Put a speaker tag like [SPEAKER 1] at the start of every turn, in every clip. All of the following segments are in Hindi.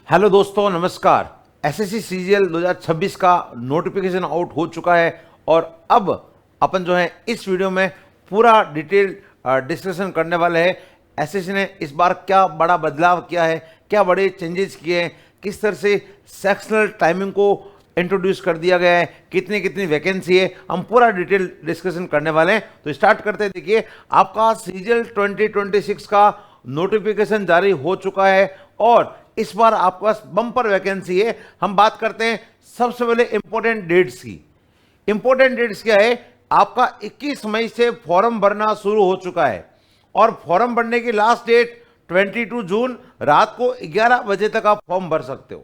[SPEAKER 1] हेलो दोस्तों, नमस्कार। एसएससी सीजीएल 2026 का नोटिफिकेशन आउट हो चुका है और अब अपन जो है इस वीडियो में पूरा डिटेल डिस्कशन करने वाले हैं। एसएससी ने इस बार क्या बड़ा बदलाव किया है, क्या बड़े चेंजेस किए हैं, किस तरह से सेक्शनल टाइमिंग को इंट्रोड्यूस कर दिया गया है, कितनी कितनी वैकेंसी है, हम पूरा डिटेल डिस्कशन करने वाले हैं। तो स्टार्ट करते हैं। देखिए, आपका सीजीएल 2026 का नोटिफिकेशन जारी हो चुका है और इस बार आपके पास बम्पर वैकेंसी है। हम बात करते हैं सबसे पहले इंपॉर्टेंट डेट्स की। इंपॉर्टेंट डेट्स क्या है? आपका 21 मई से फॉर्म भरना शुरू हो चुका है और फॉर्म भरने की लास्ट डेट 22 जून रात को 11 बजे तक आप फॉर्म भर सकते हो।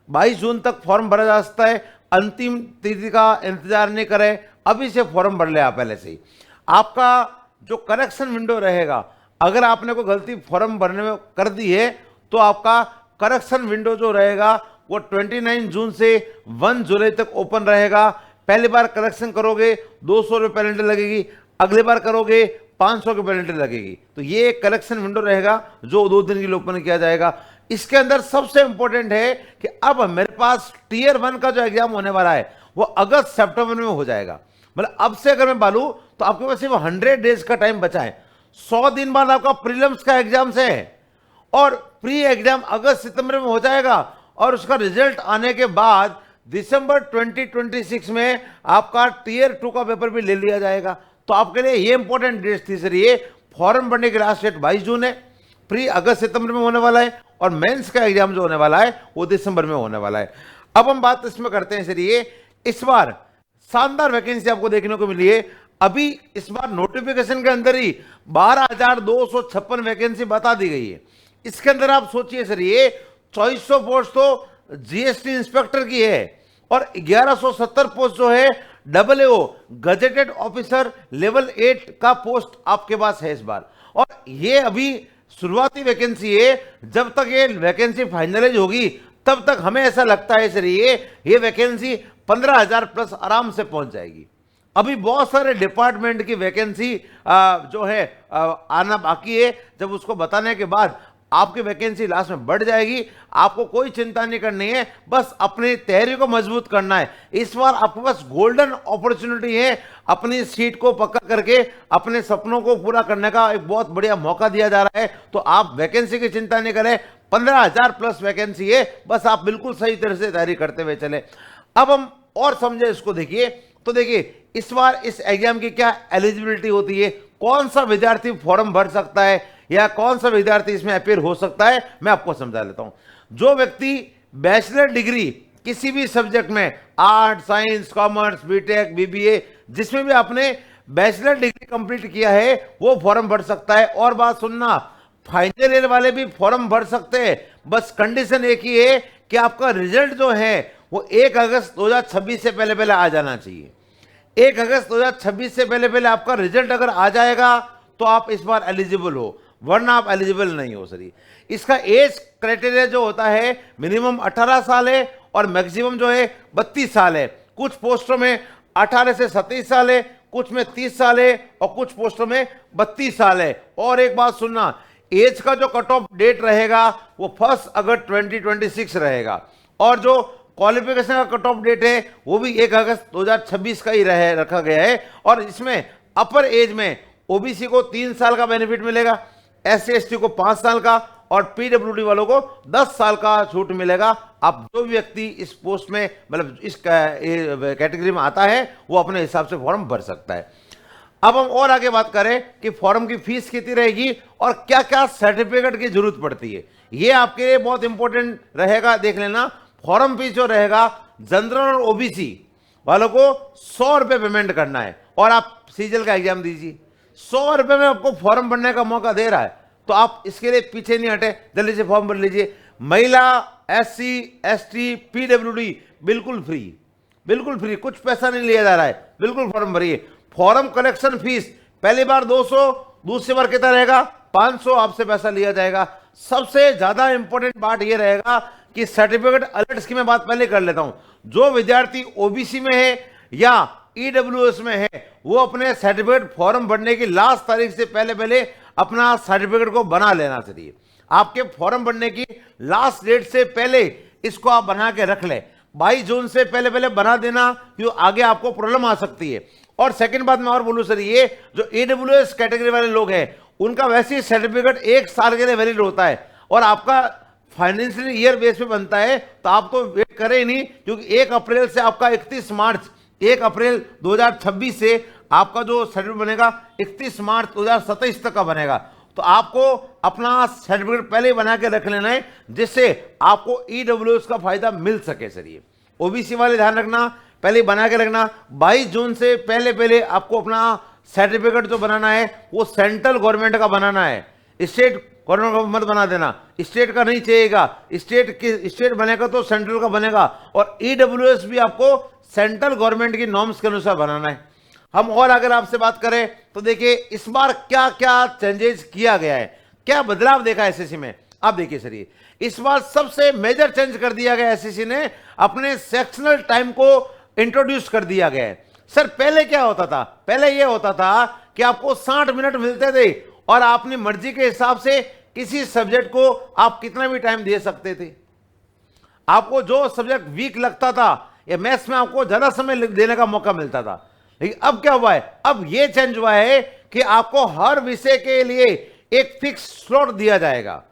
[SPEAKER 1] 22 जून तक फॉर्म भरा जा सकता है। अंतिम तिथि का इंतजार नहीं करें, अभी से फॉर्म भर ले आप पहले से ही। आपका जो करेक्शन विंडो रहेगा, अगर आपने कोई गलती फॉर्म भरने में कर दी है तो आपका करेक्शन विंडो जो रहेगा वो 29 जून से 1 जुलाई तक ओपन रहेगा। पहली बार करेक्शन करोगे 200 रुपये पेनल्टी लगेगी, अगली बार करोगे 500 की पेनल्टी लगेगी। तो ये करेक्शन विंडो रहेगा जो 2 दिन के लिए ओपन किया जाएगा। इसके अंदर सबसे इंपॉर्टेंट है कि अब मेरे पास टीयर 1 का जो एग्जाम होने वाला है वो अगस्त सितंबर में हो जाएगा। मतलब अब से अगर मैं बोलूं तो आपके पास सिर्फ 100 डेज का टाइम बचा है। 100 दिन बाद आपका प्रीलिम्स का एग्जाम से है और प्री एग्जाम अगस्त सितंबर में हो जाएगा और उसका रिजल्ट आने के बाद दिसंबर 2026 में आपका टीयर 2 का पेपर भी ले लिया जाएगा। तो आपके लिए ये इंपॉर्टेंट डेट थी सर। ये फॉर्म भरने की लास्ट डेट 22 जून है, प्री अगस्त सितंबर में होने वाला है और मेंस का एग्जाम जो होने वाला है वो दिसंबर में होने वाला है। अब हम बात इसमें करते हैं सर, ये इस बार शानदार वैकेंसी आपको देखने को मिली है। अभी इस बार नोटिफिकेशन के अंदर ही 12,256 वैकेंसी बता दी गई है। इसके अंदर आप सोचिए सर, ये 2400 पोस्ट तो जीएसटी इंस्पेक्टर की है और 1170 पोस्ट जो है AAO गजेटेड ऑफिसर लेवल 8 का पोस्ट आपके पास है इस बार। और ये अभी शुरुआती वैकेंसी है, जब तक ये वैकेंसी फाइनलाइज होगी तब तक हमें ऐसा लगता है सर ये वैकेंसी 15,000 प्लस आराम से पहुंच जाएगी। अभी बहुत सारे डिपार्टमेंट की वैकेंसी जो है आना बाकी है। जब उसको बताने के बाद आपकी वैकेंसी लास्ट में बढ़ जाएगी। आपको कोई चिंता नहीं करनी है, बस अपनी तैयारी को मजबूत करना है। इस बार आपके पास गोल्डन अपॉर्चुनिटी है, अपनी सीट को पक्का करके अपने सपनों को पूरा करने का एक बहुत बढ़िया मौका दिया जा रहा है। तो आप वैकेंसी की चिंता नहीं करें, 15,000 प्लस वैकेंसी है, बस आप बिल्कुल सही तरह से तैयारी करते हुए चले। अब हम और समझे इसको। देखिए, तो देखिए इस बार इस एग्जाम की क्या एलिजिबिलिटी होती है, कौन सा विद्यार्थी फॉर्म भर सकता है या कौन सा विद्यार्थी इसमें अपीयर हो सकता है, मैं आपको समझा लेता हूं। जो व्यक्ति बैचलर डिग्री किसी भी सब्जेक्ट में, art, science, commerce, BTech, BBA, जिसमें भी आपने बैचलर डिग्री कंप्लीट किया है वो फॉर्म भर सकता है। और बात सुनना, फाइनल ईयर वाले भी फॉर्म भर सकते हैं, बस कंडीशन एक ही है कि आपका रिजल्ट जो है वो 1 अगस्त 2026 से पहले पहले आ जाना चाहिए। 1 अगस्त 2026 से पहले पहले आपका रिजल्ट अगर आ जाएगा तो आप इस बार एलिजिबल हो, वरना आप एलिजिबल नहीं हो सर। इसका एज क्राइटेरिया जो होता है मिनिमम 18 साल है और मैक्सिमम जो है 32 साल है। कुछ पोस्टों में 18 से 27 साल है, कुछ में 30 साल है और कुछ पोस्टों में 32 साल है। और एक बात सुनना, एज का जो कट ऑफ डेट रहेगा वो 1 अगस्त 2026 रहेगा और जो क्वालिफिकेशन का कट ऑफ डेट है वो भी 1 अगस्त 2026 का ही रखा गया है। और इसमें अपर एज में ओबीसी को 3 साल का बेनिफिट मिलेगा, SC ST को 5 साल का और PWD वालों को 10 साल का छूट मिलेगा। आप जो भी व्यक्ति इस पोस्ट में, मतलब इस कैटेगरी में आता है, वो अपने हिसाब से फॉर्म भर सकता है। अब हम और आगे बात करें कि फॉर्म की फीस कितनी रहेगी और क्या क्या सर्टिफिकेट की जरूरत पड़ती है, ये आपके लिए बहुत इंपॉर्टेंट रहेगा, देख लेना। फॉर्म फीस जो रहेगा, जनरल और ओबीसी वालों को 100 रुपये पेमेंट करना है और आप सीजीएल का एग्जाम दीजिए। 100 रुपये में आपको फॉर्म भरने का मौका दे रहा है, तो आप इसके लिए पीछे नहीं हटे, जल्दी से फॉर्म भर लीजिए। महिला, SC ST PWD बिल्कुल फ्री, बिल्कुल फ्री, कुछ पैसा नहीं लिया जा रहा है, बिल्कुल फॉर्म भरिए। फॉर्म कलेक्शन फीस पहली बार 200, दूसरी बार कितना रहेगा 500 आपसे पैसा लिया जाएगा। सबसे ज्यादा इंपॉर्टेंट बात यह रहेगा कि सर्टिफिकेट अलर्ट्स की मैं बात पहले कर लेता हूं। जो विद्यार्थी ओबीसी में है या ईडब्ल्यूएस में है वो अपने सर्टिफिकेट फॉर्म भरने की लास्ट तारीख से पहले पहले अपना सर्टिफिकेट को बना लेना चाहिए। आपके फॉर्म भरने की लास्ट डेट से पहले इसको आप बना के रख ले। 22 जून से पहले पहले बना देना, क्यों आगे आपको प्रॉब्लम आ सकती है। और सेकंड बात मैं और बोलूं सर, ये जो AWS कैटेगरी वाले लोग हैं उनका वैसे ही सर्टिफिकेट 1 साल के लिए वैलिड होता है और आपका फाइनेंशियल ईयर बेस पे बनता है, तो आप तो वेट करें ही नहीं, क्योंकि 1 अप्रैल से आपका 1 अप्रैल 2026 से आपका जो सर्टिफिकेट बनेगा 31 मार्च 2027 तक का बनेगा। तो आपको अपना सर्टिफिकेट पहले ही बना के रख लेना है, जिससे आपको EWS का फायदा मिल सके। सर ये OBC वाले ध्यान रखना, पहले ही बना के रखना। 22 जून से पहले पहले आपको अपना सर्टिफिकेट जो बनाना है वो सेंट्रल गवर्नमेंट का बनाना है, स्टेट गवर्नमेंट का मत बना देना, स्टेट का नहीं चाहिएगा। स्टेट बनेगा तो सेंट्रल का बनेगा, और EWS भी आपको सेंट्रल गवर्नमेंट की नॉर्म्स के अनुसार बनाना है। हम और अगर आपसे बात करें तो देखिए इस बार क्या क्या चेंजेस किया गया है, क्या बदलाव देखा SSC में। आप देखिए सर, ये इस बार सबसे मेजर चेंज कर दिया गया SSC ने, अपने सेक्शनल टाइम को इंट्रोड्यूस कर दिया गया है। सर पहले क्या होता था, पहले यह होता था कि आपको 60 मिनट मिलते थे और अपनी मर्जी के हिसाब से किसी सब्जेक्ट को आप कितना भी टाइम दे सकते थे। आपको जो सब्जेक्ट वीक लगता था या मैथ्स में आपको ज्यादा समय देने का मौका मिलता था। लेकिन अब क्या हुआ है, अब यह चेंज हुआ है कि आपको हर विषय के लिए एक फिक्स स्लॉट दिया जाएगा।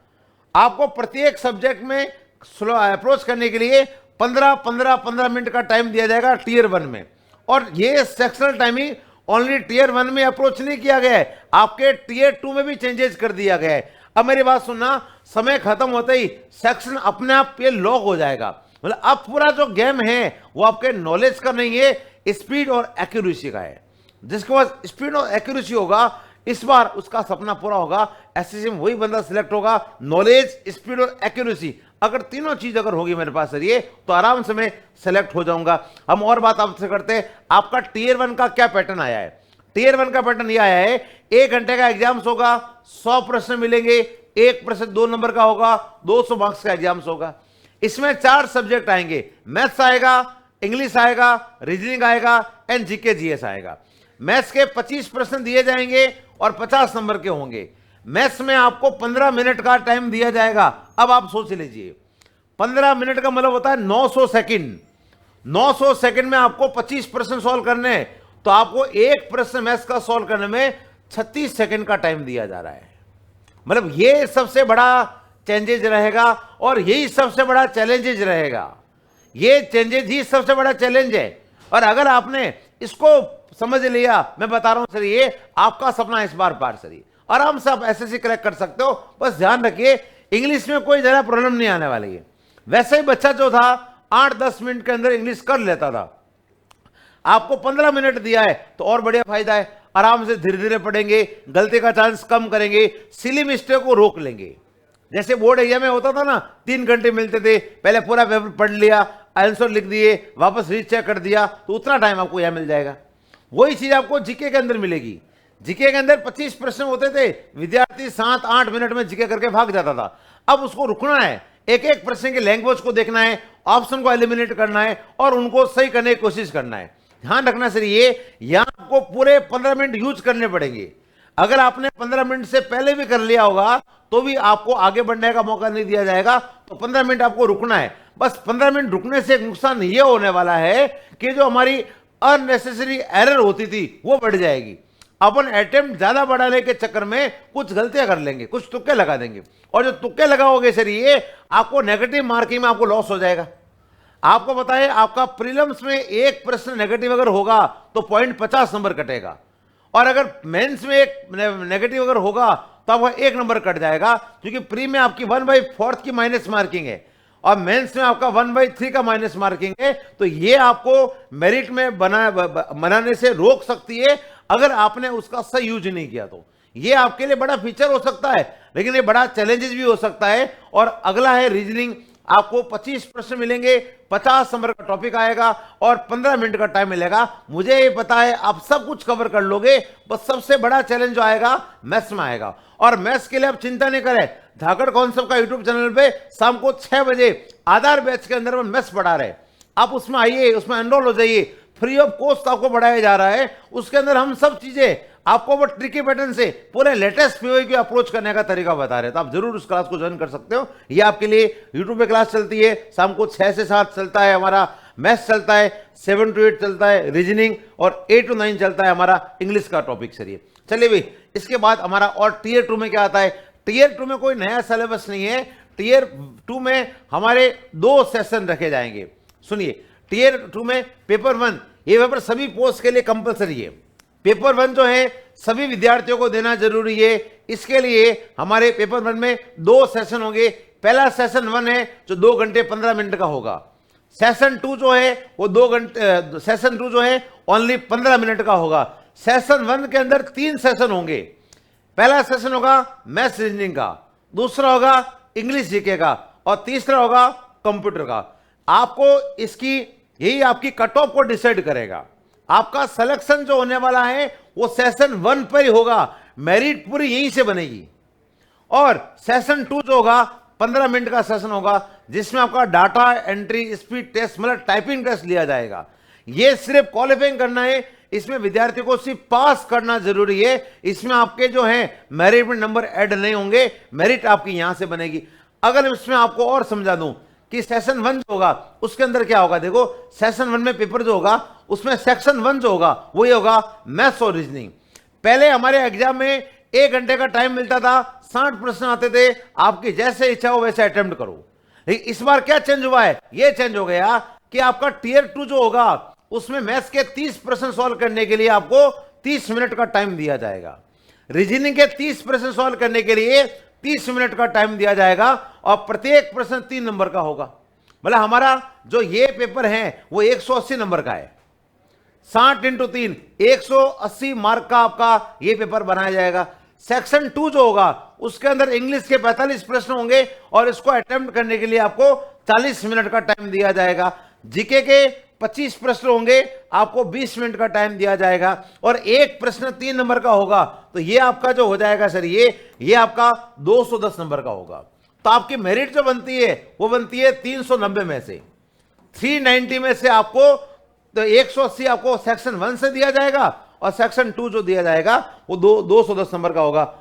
[SPEAKER 1] आपको प्रत्येक सब्जेक्ट में अप्रोच करने के लिए 15 मिनट का टाइम दिया जाएगा टीयर 1 में, और यह सेक्शनल टाइमिंग ओनली टीयर 1 में अप्रोच नहीं किया गया है, आपके टीयर 2 में भी चेंजेस कर दिया गया है। अब मेरी बात सुनना, समय खत्म होते ही सेक्शन अपने आप ये लॉक हो जाएगा। मतलब अब पूरा जो गेम है वो आपके नॉलेज का नहीं है, स्पीड और एक्यूरेसी का है। जिसके पास स्पीड और एक्यूरेसी होगा, इस बार उसका सपना पूरा होगा। SSC में वही बंदा सिलेक्ट होगा, नॉलेज, स्पीड और एक्यूरेसी। अगर तीनों चीज अगर होगी मेरे पास सर ये, तो आराम से मैं सेलेक्ट हो जाऊंगा। हम और बात आपसे करते हैं, आपका टीयर 1 का क्या पैटर्न आया है। टीयर 1 का पैटर्न यह आया है, 1 घंटे का एग्जाम्स होगा, 100 प्रश्न मिलेंगे, 1 प्रश्न 2 नंबर का होगा, 200 मार्क्स का एग्जाम्स होगा। इसमें 4 सब्जेक्ट आएंगे, मैथ्स आएगा, इंग्लिश आएगा, रीजनिंग आएगा एंड GK GS आएगा। मैथ्स के 25 प्रश्न दिए जाएंगे और 50 नंबर के होंगे। मैथ्स में आपको 15 मिनट का टाइम दिया जाएगा। अब आप सोच लीजिए, 15 मिनट का मतलब होता है 900 सेकंड। 900 सेकंड में आपको 25 प्रश्न सॉल्व करने हैं, तो आपको एक प्रश्न मैथ्स का सॉल्व करने में 36 सेकंड का टाइम दिया जा रहा है। मतलब ये सबसे बड़ा चेंजेज रहेगा और यही सबसे बड़ा चैलेंजेज रहेगा। ये चेंजेज ही सबसे बड़ा चैलेंज है, और अगर आपने इसको समझ लिया, मैं बता रहा हूं सर, ये आपका सपना इस बार पार सर, आराम से आप SSC क्रैक कर सकते हो। बस ध्यान रखिए, इंग्लिश में कोई ज्यादा प्रॉब्लम नहीं आने वाली है। वैसे ही बच्चा जो था 8-10 मिनट के अंदर इंग्लिश कर लेता था, आपको 15 मिनट दिया है तो और बढ़िया फायदा है। आराम से धीरे धीरे पढ़ेंगे, गलती का चांस कम करेंगे, सिली मिस्टेक को रोक लेंगे। जैसे बोर्ड एग्जाम में होता था ना, 3 घंटे मिलते थे, पहले पूरा पेपर पढ़ लिया, आंसर लिख दिए, वापस रीचेक कर दिया, तो उतना टाइम आपको यह मिल जाएगा। वही चीज आपको GK के अंदर मिलेगी। GK के अंदर 25 प्रश्न होते थे, विद्यार्थी 7-8 मिनट में GK करके भाग जाता था। अब उसको रुकना है, एक एक प्रश्न के लैंग्वेज को देखना है, ऑप्शन को एलिमिनेट करना है और उनको सही करने की कोशिश करना है। ध्यान रखना सर, ये यहां आपको पूरे 15 मिनट यूज करने पड़ेंगे। अगर आपने 15 मिनट से पहले भी कर लिया होगा तो भी आपको आगे बढ़ने का मौका नहीं दिया जाएगा, तो 15 मिनट आपको रुकना है। बस 15 मिनट रुकने से एक नुकसान ये होने वाला है कि जो हमारी अननेसेसरी एरर होती थी वो बढ़ जाएगी। अपन अटेम्प्ट ज्यादा बढ़ाने के चक्कर में कुछ गलतियां कर लेंगे, कुछ तुक्के लगा देंगे, और जो तुक्के लगाओगे सर ये आपको नेगेटिव मार्किंग में आपको लॉस हो जाएगा। आपको बताएं, आपका प्रीलिम्स में एक प्रश्न नेगेटिव अगर होगा तो पॉइंट 50 नंबर कटेगा, और अगर मेंस में एक नेगेटिव अगर होगा तो आपका 1 नंबर कट जाएगा, क्योंकि प्री में आपकी 1/4 की माइनस मार्किंग है और मेंस में आपका 1/3 का माइनस मार्किंग है। तो ये आपको मेरिट में बनाने से रोक सकती है अगर आपने उसका सही यूज नहीं किया। तो ये आपके लिए बड़ा फीचर हो सकता है, लेकिन ये बड़ा चैलेंजेस भी हो सकता है। और अगला है रीजनिंग। आपको 25 प्रश्न मिलेंगे, 50 नंबर का टॉपिक आएगा और 15 मिनट का टाइम मिलेगा। मुझे ये पता है आप सब कुछ कवर कर लोगे, बस सबसे बड़ा चैलेंज जो आएगा मैथ्स में आएगा। और मैथ्स के लिए आप चिंता नहीं करें, धाकड़ कॉन्सेप्ट का यूट्यूब चैनल पे शाम को 6 बजे आधार बैच के अंदर में मैथ्स पढ़ा रहे, आप उसमें आइए, उसमें एनरोल हो जाइए। फ्री ऑफ कॉस्ट आपको पढ़ाया जा रहा है, उसके अंदर हम सब चीजें आपको वो ट्रिकी पैटर्न से पूरे लेटेस्ट पीओई की अप्रोच करने का तरीका बता रहे हैं। तो आप जरूर उस क्लास को ज्वाइन कर सकते हो। ये आपके लिए यूट्यूब पे क्लास चलती है, शाम को 6 से 7 चलता है हमारा मैथ्स चलता है, 7 to 8 चलता है रीजनिंग, और 8 to 9 चलता है हमारा इंग्लिश का टॉपिक। चलिए भाई, इसके बाद हमारा और टीयर 2 में क्या आता है। टीयर 2 में कोई नया सिलेबस नहीं है। टीयर 2 में हमारे 2 सेशन रखे जाएंगे। सुनिए, टीयर 2 में पेपर 1, ये पेपर सभी पोस्ट के लिए कंपलसरी है। पेपर 1 जो है सभी विद्यार्थियों को देना जरूरी है। इसके लिए हमारे पेपर 1 में 2 सेशन होंगे। पहला सेशन 1 है जो 2 घंटे 15 मिनट का होगा। सेशन 2 जो है वो 2 घंटे, सेशन 2 जो है ओनली 15 मिनट का होगा। सेशन 1 के अंदर 3 सेशन होंगे। पहला सेशन होगा मैथ्स रीजनिंग का, दूसरा होगा इंग्लिश जीके का, और तीसरा होगा कंप्यूटर का। आपको इसकी, यही आपकी कट ऑफ को डिसाइड करेगा। आपका सिलेक्शन जो होने वाला है वो सेशन 1 पर ही होगा, मेरिट पूरी यहीं से बनेगी। और सेशन 2 जो होगा 15 मिनट का सेशन होगा, जिसमें आपका डाटा एंट्री स्पीड टेस्ट मतलब टाइपिंग टेस्ट लिया जाएगा। ये सिर्फ क्वालिफाइंग करना है, इसमें विद्यार्थी को सिर्फ पास करना जरूरी है। इसमें आपके जो है मेरिट में नंबर ऐड नहीं होंगे, मेरिट आपकी यहां से बनेगी। अगर इसमें आपको और समझा दूं कि सेशन 1 जो होगा उसके अंदर क्या होगा, देखो सेशन 1 में पेपर जो होगा उसमें सेक्शन 1 जो होगा वो ये होगा मैथ्स और रीजनिंग। पहले हमारे एग्जाम में 1 घंटे का टाइम मिलता था, 60 प्रश्न आते थे, आपकी जैसे इच्छा हो वैसे अटेम्प्ट करो। इस बार क्या चेंज हुआ है, ये चेंज हो गया कि आपका टीयर 2 जो होगा उसमें मैथ्स के 30 प्रश्न सॉल्व करने के लिए आपको 30 मिनट का टाइम दिया जाएगा। रीजनिंग के 30 प्रश्न सॉल्व करने के लिए 30 मिनट का टाइम दिया जाएगा, और प्रत्येक प्रश्न 3 नंबर का होगा। मतलब हमारा जो ये पेपर है वो 180 नंबर का है। 60 × 3 180 मार्क का आपका ये पेपर बनाया जाएगा। सेक्शन 2 जो होगा उसके अंदर इंग्लिश के 45 प्रश्न होंगे, और इसको अटेम्प्ट करने के लिए आपको 40 मिनट का टाइम दिया जाएगा। जीके के 25 प्रश्न होंगे, आपको 20 मिनट का टाइम दिया जाएगा, और एक प्रश्न 3 नंबर का होगा। तो ये आपका जो हो जाएगा सर, ये आपका 210 नंबर का होगा। तो आपकी मेरिट जो बनती है वो बनती है 390 में से। 390 में से आपको तो 180 आपको सेक्शन 1 से दिया जाएगा, और सेक्शन 2 जो दिया जाएगा वो 210 नंबर का होगा।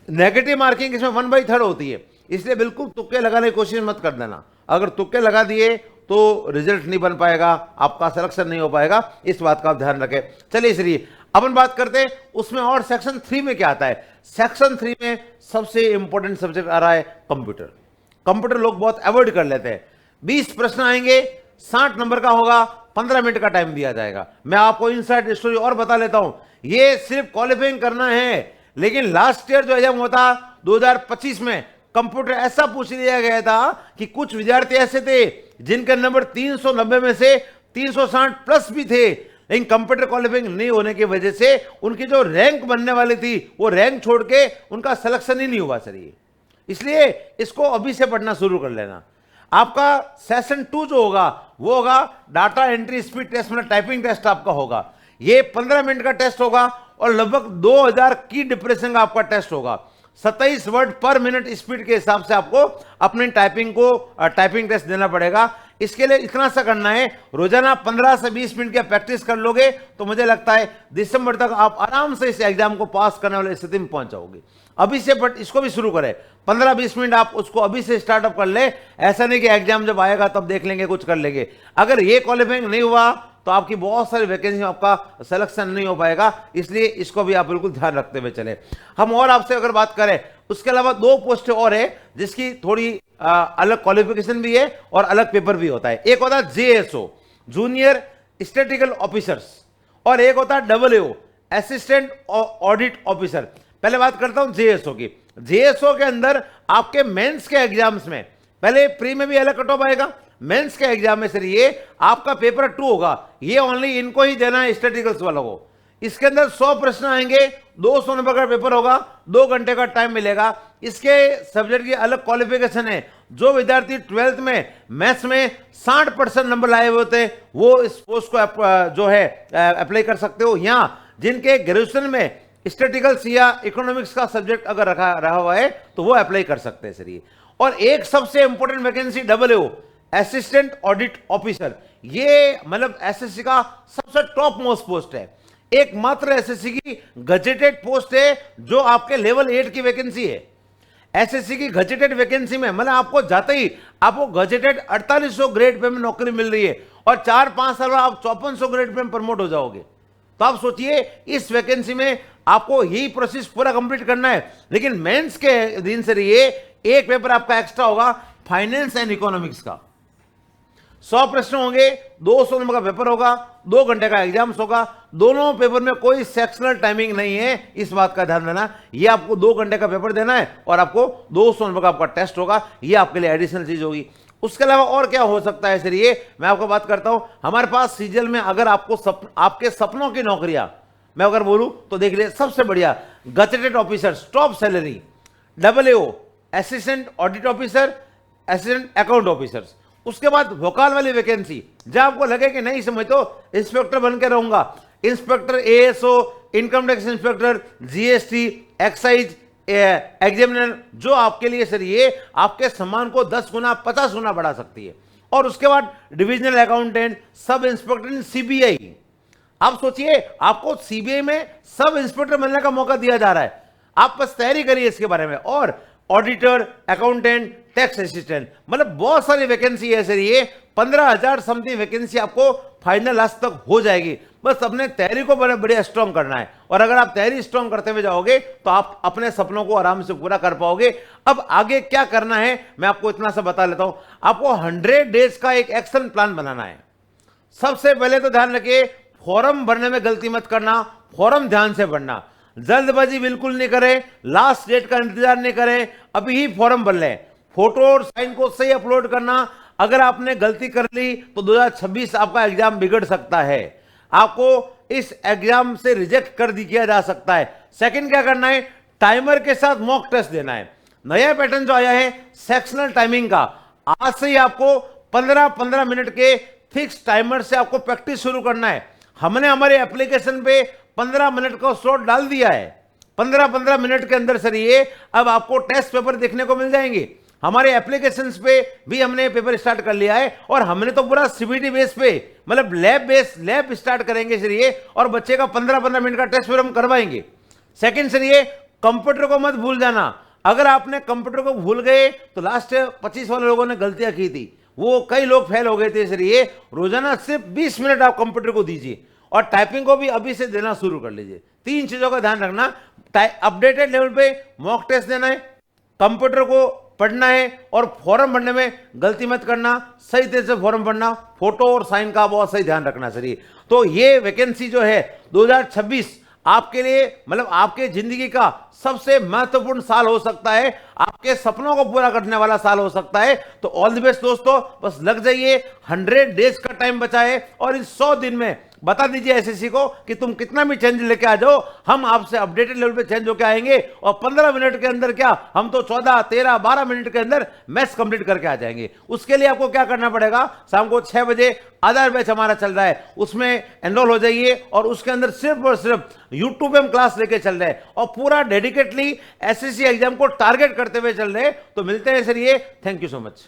[SPEAKER 1] नेगेटिव मार्किंग इसमें 1/3 होती है, इसलिए बिल्कुल तुक्के लगाने की कोशिश मत कर देना। अगर तुक्के लगा दिए तो रिजल्ट नहीं बन पाएगा, आपका सिलेक्शन नहीं हो पाएगा, इस बात का आप ध्यान रखें। चलिए इसलिए अपन बात करते हैं उसमें और सेक्शन 3 में क्या आता है। सेक्शन 3 में सबसे इंपॉर्टेंट सब्जेक्ट आ रहा है कंप्यूटर। कंप्यूटर लोग बहुत अवॉइड कर लेते हैं। 20 प्रश्न आएंगे, 60 नंबर का होगा, 15 मिनट का टाइम दिया जाएगा। मैं आपको इनसाइड स्टोरी और बता लेता हूं, ये सिर्फ क्वालिफाइंग करना है, लेकिन लास्ट ईयर जो एग्जाम हुआ था 2025 में कंप्यूटर ऐसा पूछ लिया गया था कि कुछ विद्यार्थी ऐसे थे जिनके नंबर 390 में से 360 प्लस भी थे, लेकिन कंप्यूटर क्वालिफाइंग नहीं होने की वजह से उनकी जो रैंक बनने वाली थी वो रैंक छोड़ के उनका सिलेक्शन ही नहीं हुआ सर। ये इसलिए इसको अभी से पढ़ना शुरू कर लेना। आपका सेशन 2 जो होगा वो होगा डाटा एंट्री स्पीड टेस्ट, मतलब टाइपिंग टेस्ट आपका होगा। ये 15 मिनट का टेस्ट होगा, और लगभग 2000 की डिप्रेशन का आपका टेस्ट होगा। 27 वर्ड पर मिनट स्पीड के हिसाब से आपको अपनी टाइपिंग टेस्ट देना पड़ेगा। इसके लिए इतना सा करना है, रोजाना 15 से 20 मिनट की प्रैक्टिस कर लोगे तो मुझे लगता है दिसंबर तक आप आराम से इस एग्जाम को पास करने वाली स्थिति में पहुंच जाओगे। अभी से बट इसको भी शुरू करें, 15-20 मिनट आप उसको अभी से स्टार्टअप कर ले। ऐसा नहीं कि एग्जाम जब आएगा तब देख लेंगे, कुछ कर लेंगे। अगर ये क्वालिफाइंग नहीं हुआ तो आपकी बहुत सारी वैकेंसी में आपका सिलेक्शन नहीं हो पाएगा, इसलिए इसको भी आप बिल्कुल ध्यान रखते हुए चले। हम और आपसे अगर बात करें, उसके अलावा 2 पोस्ट और है जिसकी थोड़ी अलग क्वालिफिकेशन भी है और अलग पेपर भी होता है। एक होता है JSO जूनियर स्टैटिस्टिकल ऑफिसर्स, और एक होता है AAO असिस्टेंट ऑडिट ऑफिसर। पहले बात करता हूं JSO की। JSO के अंदर आपके मेंस के एग्जाम्स में, पहले प्री में भी अलग कट ऑफ आएगा, मेंस के एग्जाम में सर ये आपका पेपर 2 होगा। ये ओनली इनको ही देना है, स्टैटिस्टिकल्स वालों को। इसके अंदर 100 प्रश्न आएंगे, 200 नंबर का पेपर होगा, 2 घंटे का टाइम मिलेगा। इसके सब्जेक्ट की अलग क्वालिफिकेशन है। जो विद्यार्थी 12th में मैथ्स में 60% नंबर लाए हुए होते वो इस पोस्ट को जो है अप्लाई कर सकते हो। यहाँ जिनके ग्रेजुएशन में स्टैटिस्टिकल्स या इकोनॉमिक्स का सब्जेक्ट अगर रहा हुआ है तो वो अप्लाई कर सकते हैं सर ये। और एक सबसे important vacancy AAO assistant audit officer, ये मतलब एसएससी का सबसे टॉप मोस्ट पोस्ट है। एकमात्र एसएससी की गजेटेड पोस्ट है जो आपके लेवल 8 की वैकेंसी है। एसएससी की गजेटेड वैकेंसी में मतलब आपको जाते ही आपको गजेटेड 4800 ग्रेड पे में नौकरी मिल रही है और 4-5 साल बाद आप 5400 ग्रेड पे में प्रमोट हो जाओगे। तो आप सोचिए इस वैकेंसी में आपको यही प्रोसेस पूरा कंप्लीट करना है। लेकिन मेंस के दिन से रहिए एक पेपर आपका एक्स्ट्रा होगा फाइनेंस एंड इकोनॉमिक्स का। 100 प्रश्न होंगे, 200 नंबर का पेपर होगा, 2 घंटे का एग्जाम्स होगा। दोनों पेपर में कोई सेक्शनल टाइमिंग नहीं है, इस बात का ध्यान देना। ये आपको 2 घंटे का पेपर देना है और आपको 200 नंबर का आपका टेस्ट होगा। ये आपके लिए एडिशनल चीज होगी। उसके अलावा और क्या हो सकता है सर, ये मैं आपको बात करता हूं। हमारे पास सीजीएल में अगर आपको आपके सपनों की नौकरियां मैं अगर बोलूं तो देख लिए, सबसे बढ़िया gazetted officer top salary, AAO assistant audit officer, assistant account officers. उसके बाद वोकाल वाली वैकेंसी जहां आपको लगे कि नहीं समझ तो इंस्पेक्टर बन के रहूंगा, inspector ASO, income tax inspector, GST, excise examiner, जो आपके लिए सर ये आपके सम्मान को 10 गुना 50 गुना बढ़ा सकती है। और उसके बाद divisional accountant, sub inspector CBI। आप सोचिए आपको CBI में सब इंस्पेक्टर बनने का मौका दिया जा रहा है। आप बस तैयारी करिए इसके बारे में। और ऑडिटर, अकाउंटेंट, टैक्स असिस्टेंट, मतलब बहुत सारी वैकेंसी है सर ये। 15,000 समथिंग वैकेंसी आपको फाइनल आज तक हो जाएगी। बस अपने तैयारी को बड़े बढ़िया स्ट्रॉन्ग करना है। और अगर आप तैयारी स्ट्रॉन्ग करते हुए जाओगे तो आप अपने सपनों को आराम से पूरा कर पाओगे। अब आगे क्या करना है मैं आपको इतना सा बता लेता हूं। आपको 100 डेज का एक एक्शन प्लान बनाना है। सबसे पहले तो ध्यान रखिए फॉर्म भरने में गलती मत करना। फॉर्म ध्यान से भरना, जल्दबाजी बिल्कुल नहीं करें, लास्ट डेट का इंतजार नहीं करें, अभी ही फॉर्म भर लें। फोटो और साइन को सही अपलोड करना। अगर आपने गलती कर ली तो 2026 आपका एग्जाम बिगड़ सकता है, आपको इस एग्जाम से रिजेक्ट कर दिया जा सकता है। सेकंड क्या करना है, टाइमर के साथ मॉक टेस्ट देना है। नया पैटर्न जो आया है सेक्शनल टाइमिंग का, आज से ही आपको 15-15 मिनट के फिक्स टाइमर से आपको प्रैक्टिस शुरू करना है। हमने हमारे एप्लीकेशन पे 15 मिनट का स्लॉट डाल दिया है। 15-15 मिनट के अंदर सर ये अब आपको टेस्ट पेपर देखने को मिल जाएंगे। हमारे एप्लीकेशंस पे भी हमने पेपर स्टार्ट कर लिया है और हमने तो पूरा CBT बेस पे मतलब लैब स्टार्ट करेंगे सर ये। और बच्चे का 15-15 मिनट का टेस्ट पेपर हम करवाएंगे। सेकंड सर ये कंप्यूटर को मत भूल जाना। अगर आपने कंप्यूटर को भूल गए तो लास्ट 25 वाले लोगों ने गलतियां की थी, वो कई लोग फेल हो गए थे। सर ये रोजाना सिर्फ 20 मिनट आप कंप्यूटर को दीजिए और टाइपिंग को भी अभी से देना शुरू कर लीजिए। 3 चीजों का ध्यान रखना, अपडेटेड लेवल पे मॉक टेस्ट देना है, कंप्यूटर को पढ़ना है और फॉर्म भरने में गलती मत करना। सही तरह से फॉर्म भरना, फोटो और साइन का बहुत सही ध्यान रखना सर ये। तो ये वैकेंसी जो है 2026 आपके लिए मतलब आपके जिंदगी का सबसे महत्वपूर्ण साल हो सकता है, आपके सपनों को पूरा करने वाला साल हो सकता है। तो ऑल द बेस्ट दोस्तों, बस लग जाइए। 100 डेज का टाइम बचा है और इस 100 दिन में बता दीजिए एसएससी को कि तुम कितना भी चेंज लेके आ जाओ, हम आपसे अपडेटेड लेवल पे चेंज होके आएंगे। और 15 मिनट के अंदर क्या, हम तो 14, 13, 12 मिनट के अंदर मैथ्स कंप्लीट करके आ जाएंगे। उसके लिए आपको क्या करना पड़ेगा, शाम को 6 बजे आधार बैच हमारा चल रहा है, उसमें एनरोल हो जाइए। और उसके अंदर सिर्फ और सिर्फ यूट्यूब पे हम क्लास लेके चल रहे हैं और पूरा डेडिकेटली एसएससी एग्जाम को टारगेट करते हुए चल रहे हैं। तो मिलते हैं सर ये, थैंक यू सो मच।